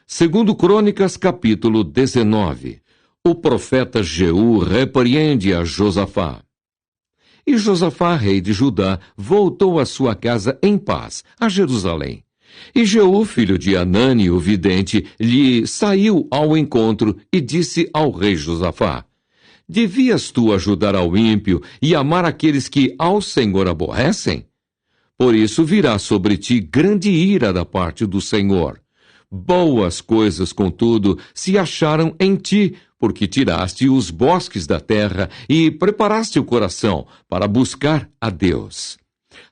Segundo Crônicas, capítulo 19. O profeta Jeú repreende a Josafá. E Josafá, rei de Judá, voltou à sua casa em paz, a Jerusalém. E Jeú, filho de Anani, o vidente, lhe saiu ao encontro e disse ao rei Josafá: Devias tu ajudar ao ímpio e amar aqueles que ao Senhor aborrecem? Por isso virá sobre ti grande ira da parte do Senhor. Boas coisas, contudo, se acharam em ti, porque tiraste os bosques da terra e preparaste o coração para buscar a Deus.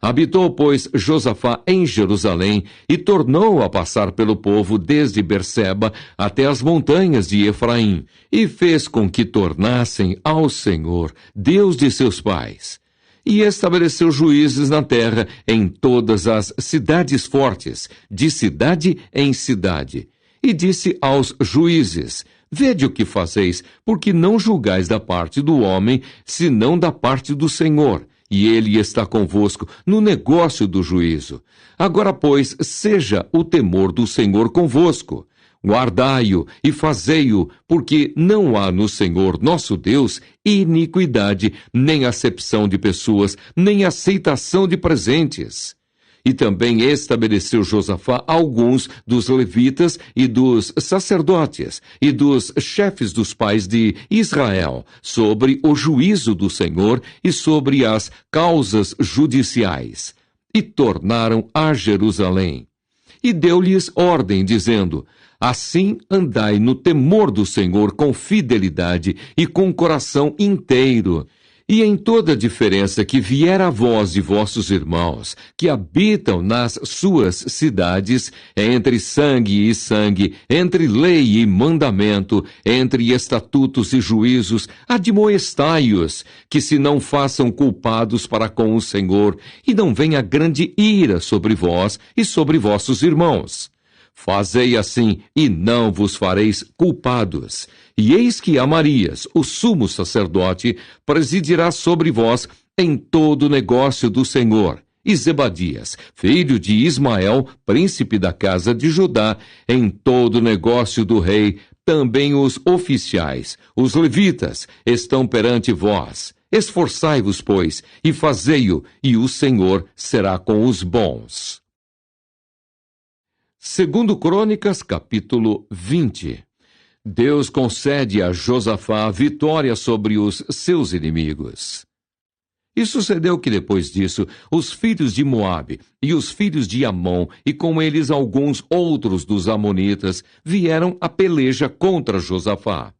Habitou, pois, Josafá em Jerusalém e tornou a passar pelo povo desde Berseba até as montanhas de Efraim, e fez com que tornassem ao Senhor, Deus de seus pais. E estabeleceu juízes na terra em todas as cidades fortes, de cidade em cidade. E disse aos juízes: Vede o que fazeis, porque não julgais da parte do homem, senão da parte do Senhor, e ele está convosco no negócio do juízo. Agora, pois, seja o temor do Senhor convosco. Guardai-o e fazei-o, porque não há no Senhor nosso Deus iniquidade, nem acepção de pessoas, nem aceitação de presentes. E também estabeleceu Josafá alguns dos levitas e dos sacerdotes e dos chefes dos pais de Israel sobre o juízo do Senhor e sobre as causas judiciais. E tornaram a Jerusalém. E deu-lhes ordem, dizendo: Assim andai no temor do Senhor com fidelidade e com coração inteiro. E em toda diferença que vier a vós e vossos irmãos, que habitam nas suas cidades, entre sangue e sangue, entre lei e mandamento, entre estatutos e juízos, admoestai-os, que se não façam culpados para com o Senhor, e não venha grande ira sobre vós e sobre vossos irmãos. Fazei assim, e não vos fareis culpados. E eis que Amarias, o sumo sacerdote, presidirá sobre vós em todo o negócio do Senhor. E Zebadias, filho de Ismael, príncipe da casa de Judá, em todo o negócio do rei. Também os oficiais, os levitas, estão perante vós. Esforçai-vos, pois, e fazei-o, e o Senhor será com os bons. Segundo Crônicas, capítulo 20. Deus concede a Josafá vitória sobre os seus inimigos. E sucedeu que depois disso, os filhos de Moabe e os filhos de Amon, e com eles alguns outros dos amonitas, vieram a peleja contra Josafá.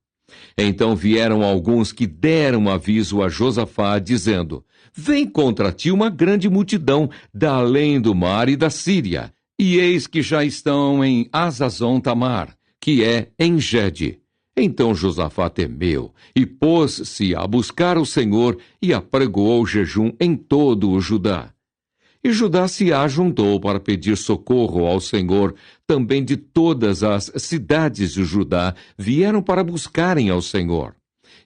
Então vieram alguns que deram aviso a Josafá, dizendo: Vem contra ti uma grande multidão da além do mar e da Síria. E eis que já estão em Hazazon Tamar, que é em Gede. Então Josafá temeu, e pôs-se a buscar o Senhor, e apregoou jejum em todo o Judá. E Judá se ajuntou para pedir socorro ao Senhor. Também de todas as cidades de Judá vieram para buscarem ao Senhor.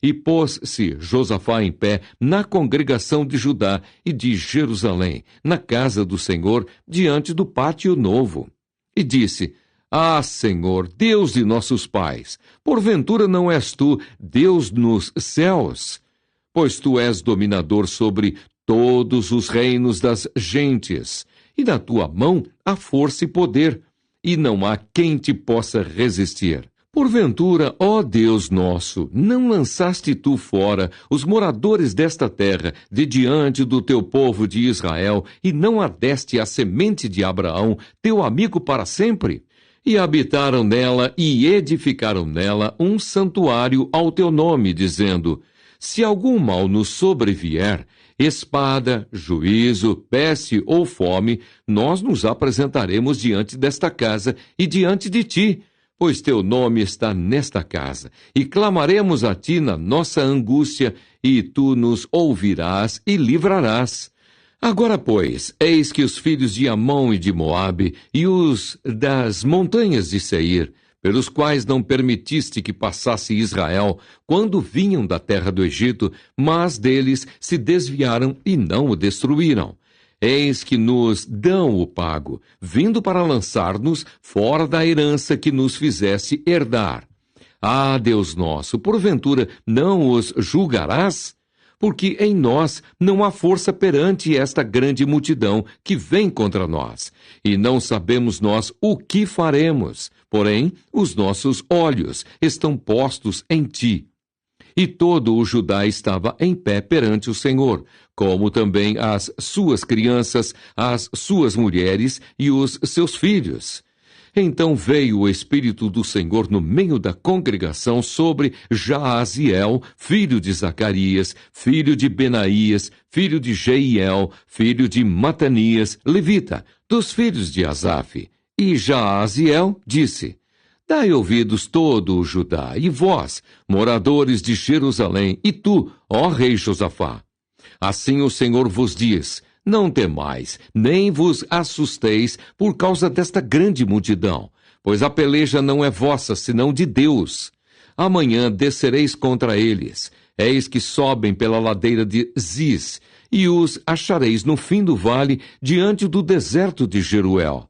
E pôs-se Josafá em pé na congregação de Judá e de Jerusalém, na casa do Senhor, diante do pátio novo. E disse: Ah, Senhor, Deus de nossos pais, porventura não és tu Deus nos céus? Pois tu és dominador sobre todos os reinos das gentes, e na tua mão há força e poder, e não há quem te possa resistir. Porventura, ó Deus nosso, não lançaste tu fora os moradores desta terra de diante do teu povo de Israel, e não adeste a semente de Abraão, teu amigo para sempre? E habitaram nela e edificaram nela um santuário ao teu nome, dizendo: Se algum mal nos sobrevier, espada, juízo, peste ou fome, nós nos apresentaremos diante desta casa e diante de ti, pois teu nome está nesta casa, e clamaremos a ti na nossa angústia, e tu nos ouvirás e livrarás. Agora, pois, eis que os filhos de Amon e de Moabe, e os das montanhas de Seir, pelos quais não permitiste que passasse Israel, quando vinham da terra do Egito, mas deles se desviaram e não o destruíram. Eis que nos dão o pago, vindo para lançar-nos fora da herança que nos fizesse herdar. Ah, Deus nosso, porventura não os julgarás? Porque em nós não há força perante esta grande multidão que vem contra nós, e não sabemos nós o que faremos, porém os nossos olhos estão postos em ti. E todo o Judá estava em pé perante o Senhor, como também as suas crianças, as suas mulheres e os seus filhos. Então veio o Espírito do Senhor no meio da congregação sobre Jaaziel, filho de Zacarias, filho de Benaías, filho de Jeiel, filho de Matanias, levita, dos filhos de Asaf. E Jaaziel disse: Dai ouvidos todo o Judá, e vós, moradores de Jerusalém, e tu, ó rei Josafá. Assim o Senhor vos diz: Não temais, nem vos assusteis por causa desta grande multidão, pois a peleja não é vossa, senão de Deus. Amanhã descereis contra eles. Eis que sobem pela ladeira de Ziz, e os achareis no fim do vale, diante do deserto de Jeruel.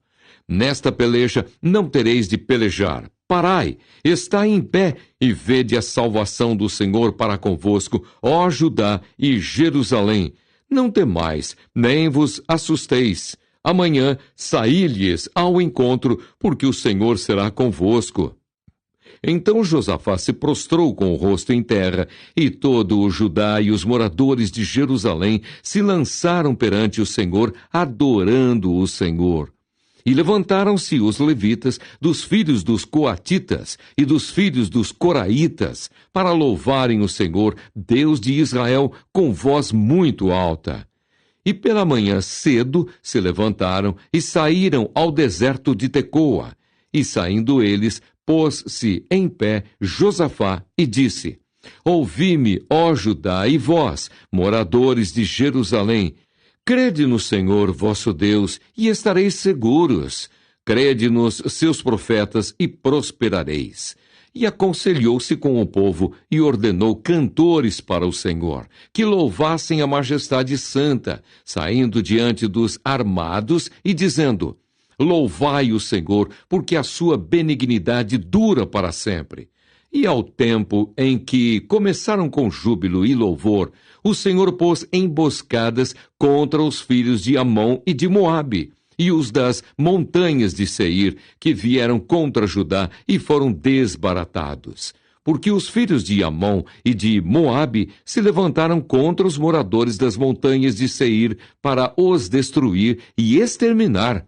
Nesta peleja não tereis de pelejar. Parai, estai em pé, e vede a salvação do Senhor para convosco, ó Judá e Jerusalém. Não temais, nem vos assusteis. Amanhã saí-lhes ao encontro, porque o Senhor será convosco. Então Josafá se prostrou com o rosto em terra, e todo o Judá e os moradores de Jerusalém se lançaram perante o Senhor, adorando o Senhor. E levantaram-se os levitas dos filhos dos coatitas e dos filhos dos coraitas, para louvarem o Senhor, Deus de Israel, com voz muito alta. E pela manhã cedo se levantaram e saíram ao deserto de Tecoa. E saindo eles, pôs-se em pé Josafá e disse: Ouvi-me, ó Judá, e vós, moradores de Jerusalém, crede no Senhor vosso Deus, e estareis seguros. Crede nos seus profetas, e prosperareis. E aconselhou-se com o povo, e ordenou cantores para o Senhor, que louvassem a majestade santa, saindo diante dos armados, e dizendo: Louvai o Senhor, porque a sua benignidade dura para sempre. E ao tempo em que começaram com júbilo e louvor, o Senhor pôs emboscadas contra os filhos de Amon e de Moabe, e os das montanhas de Seir, que vieram contra Judá e foram desbaratados. Porque os filhos de Amon e de Moabe se levantaram contra os moradores das montanhas de Seir para os destruir e exterminar.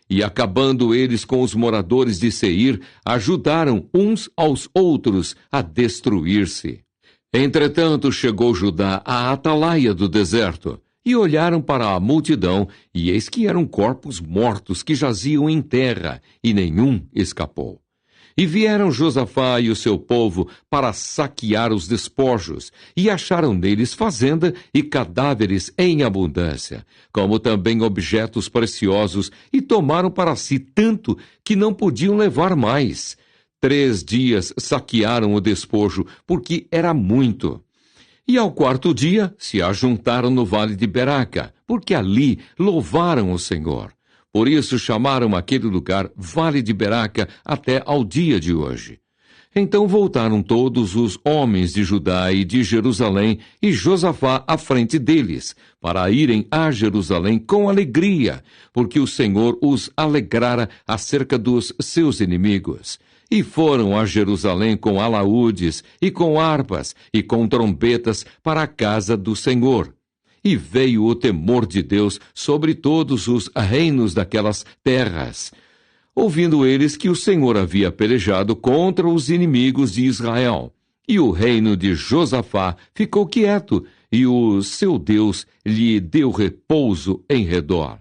E acabando eles com os moradores de Seir, ajudaram uns aos outros a destruir-se. Entretanto chegou Judá à atalaia do deserto, e olharam para a multidão, e eis que eram corpos mortos que jaziam em terra, e nenhum escapou. E vieram Josafá e o seu povo para saquear os despojos, e acharam neles fazenda e cadáveres em abundância, como também objetos preciosos, e tomaram para si tanto que não podiam levar mais. 3 dias saquearam o despojo, porque era muito. E ao 4º dia se ajuntaram no vale de Beraca, porque ali louvaram o Senhor. Por isso chamaram aquele lugar Vale de Beraca até ao dia de hoje. Então voltaram todos os homens de Judá e de Jerusalém, e Josafá à frente deles, para irem a Jerusalém com alegria, porque o Senhor os alegrara acerca dos seus inimigos. E foram a Jerusalém com alaúdes, e com harpas, e com trombetas para a casa do Senhor. E veio o temor de Deus sobre todos os reinos daquelas terras, ouvindo eles que o Senhor havia pelejado contra os inimigos de Israel. E o reino de Josafá ficou quieto, e o seu Deus lhe deu repouso em redor.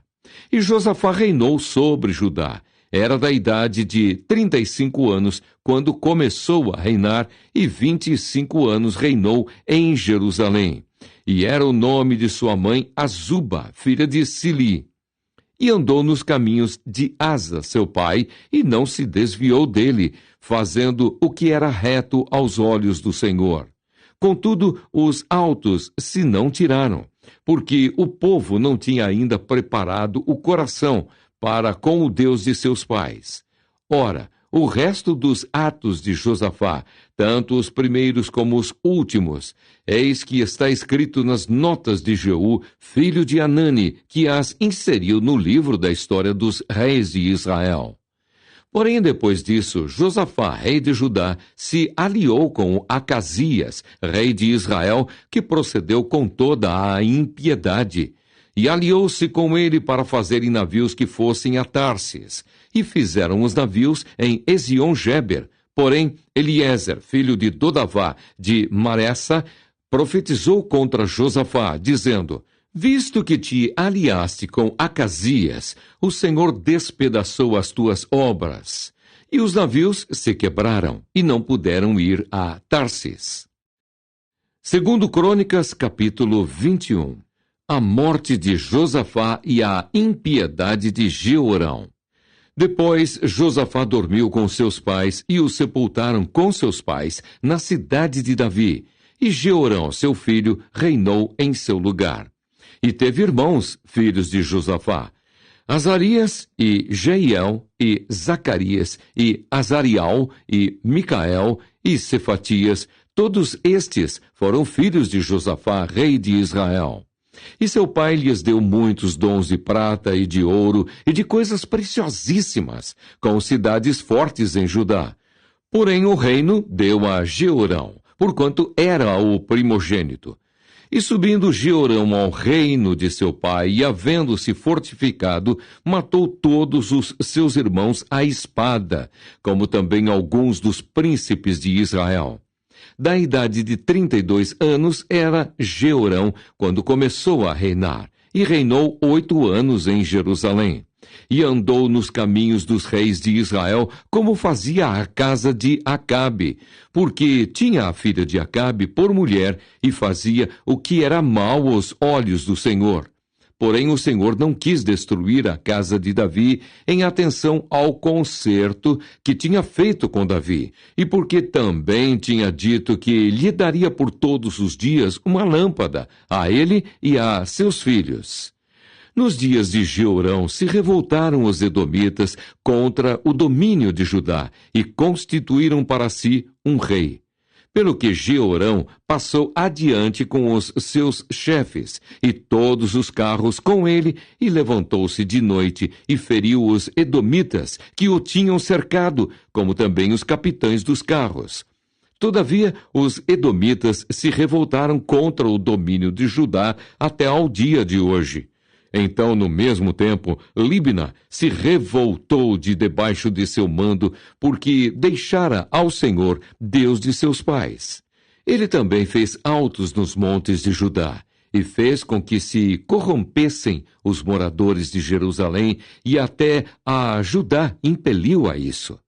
E Josafá reinou sobre Judá. Era da idade de 35 anos, quando começou a reinar, e 25 anos reinou em Jerusalém. E era o nome de sua mãe Azuba, filha de Sili. E andou nos caminhos de Asa, seu pai, e não se desviou dele, fazendo o que era reto aos olhos do Senhor. Contudo, os altos se não tiraram, porque o povo não tinha ainda preparado o coração para com o Deus de seus pais. Ora, o resto dos atos de Josafá, tanto os primeiros como os últimos, eis que está escrito nas notas de Jeú, filho de Anani, que as inseriu no livro da história dos reis de Israel. Porém, depois disso, Josafá, rei de Judá, se aliou com Acasias, rei de Israel, que procedeu com toda a impiedade, e aliou-se com ele para fazerem navios que fossem a Tarsis, e fizeram os navios em Ezion-Geber. Porém, Eliezer, filho de Dodavá, de Maressa, profetizou contra Josafá, dizendo: visto que te aliaste com Acasias, o Senhor despedaçou as tuas obras. E os navios se quebraram, e não puderam ir a Tarsis. Segundo Crônicas, capítulo 21. A morte de Josafá e a impiedade de Jeorão. Depois, Josafá dormiu com seus pais, e o sepultaram com seus pais na cidade de Davi. E Jeorão, seu filho, reinou em seu lugar. E teve irmãos, filhos de Josafá: Azarias, e Jeiel, e Zacarias, e Azarial, e Micael, e Cefatias. Todos estes foram filhos de Josafá, rei de Israel. E seu pai lhes deu muitos dons de prata e de ouro e de coisas preciosíssimas, com cidades fortes em Judá. Porém o reino deu a Jeorão, porquanto era o primogênito. E subindo Jeorão ao reino de seu pai, e havendo-se fortificado, matou todos os seus irmãos à espada, como também alguns dos príncipes de Israel. Da idade de 32 anos era Jeorão quando começou a reinar, e reinou 8 anos em Jerusalém. E andou nos caminhos dos reis de Israel, como fazia a casa de Acabe, porque tinha a filha de Acabe por mulher, e fazia o que era mau aos olhos do Senhor. Porém o Senhor não quis destruir a casa de Davi em atenção ao concerto que tinha feito com Davi, e porque também tinha dito que lhe daria por todos os dias uma lâmpada, a ele e a seus filhos. Nos dias de Jeorão se revoltaram os edomitas contra o domínio de Judá e constituíram para si um rei. Pelo que Jeorão passou adiante com os seus chefes e todos os carros com ele, e levantou-se de noite e feriu os edomitas que o tinham cercado, como também os capitães dos carros. Todavia, os edomitas se revoltaram contra o domínio de Judá até ao dia de hoje. Então, no mesmo tempo, Libna se revoltou de debaixo de seu mando, porque deixara ao Senhor, Deus de seus pais. Ele também fez altos nos montes de Judá, e fez com que se corrompessem os moradores de Jerusalém, e até a Judá impeliu a isso.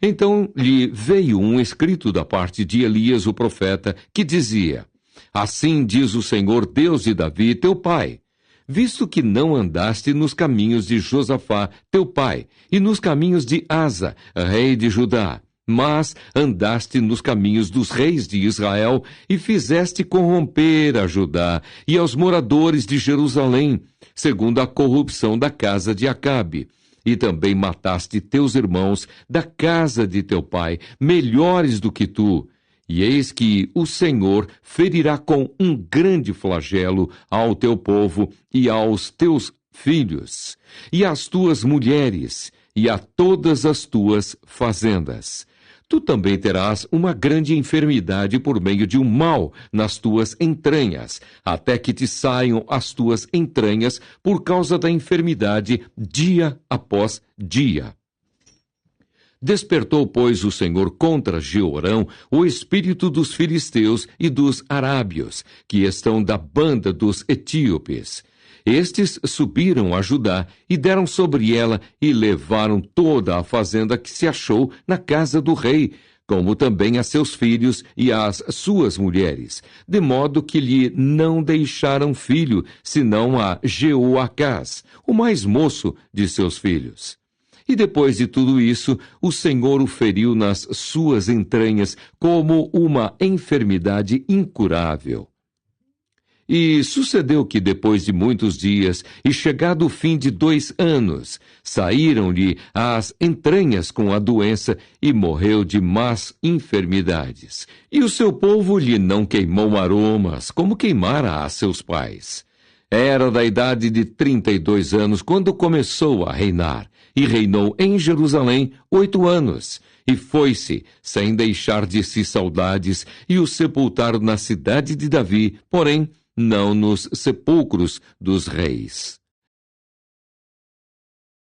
Então lhe veio um escrito da parte de Elias o profeta, que dizia: assim diz o Senhor, Deus de Davi, teu pai: visto que não andaste nos caminhos de Josafá, teu pai, e nos caminhos de Asa, rei de Judá, mas andaste nos caminhos dos reis de Israel, e fizeste corromper a Judá e aos moradores de Jerusalém, segundo a corrupção da casa de Acabe. E também mataste teus irmãos da casa de teu pai, melhores do que tu. E eis que o Senhor ferirá com um grande flagelo ao teu povo e aos teus filhos, e às tuas mulheres, e a todas as tuas fazendas. Tu também terás uma grande enfermidade por meio de um mal nas tuas entranhas, até que te saiam as tuas entranhas por causa da enfermidade, dia após dia. Despertou, pois, o Senhor contra Jeorão o espírito dos filisteus e dos arábios, que estão da banda dos etíopes. Estes subiram a Judá e deram sobre ela e levaram toda a fazenda que se achou na casa do rei, como também a seus filhos e às suas mulheres, de modo que lhe não deixaram filho, senão a Jeoacás, o mais moço de seus filhos. E depois de tudo isso, o Senhor o feriu nas suas entranhas como uma enfermidade incurável. E sucedeu que, depois de muitos dias, e chegado o fim de 2 anos, saíram-lhe as entranhas com a doença, e morreu de más enfermidades. E o seu povo lhe não queimou aromas, como queimara a seus pais. Era da idade de 32 anos quando começou a reinar, e reinou em Jerusalém 8 anos. E foi-se, sem deixar de si saudades, e o sepultaram na cidade de Davi, porém, não nos sepulcros dos reis.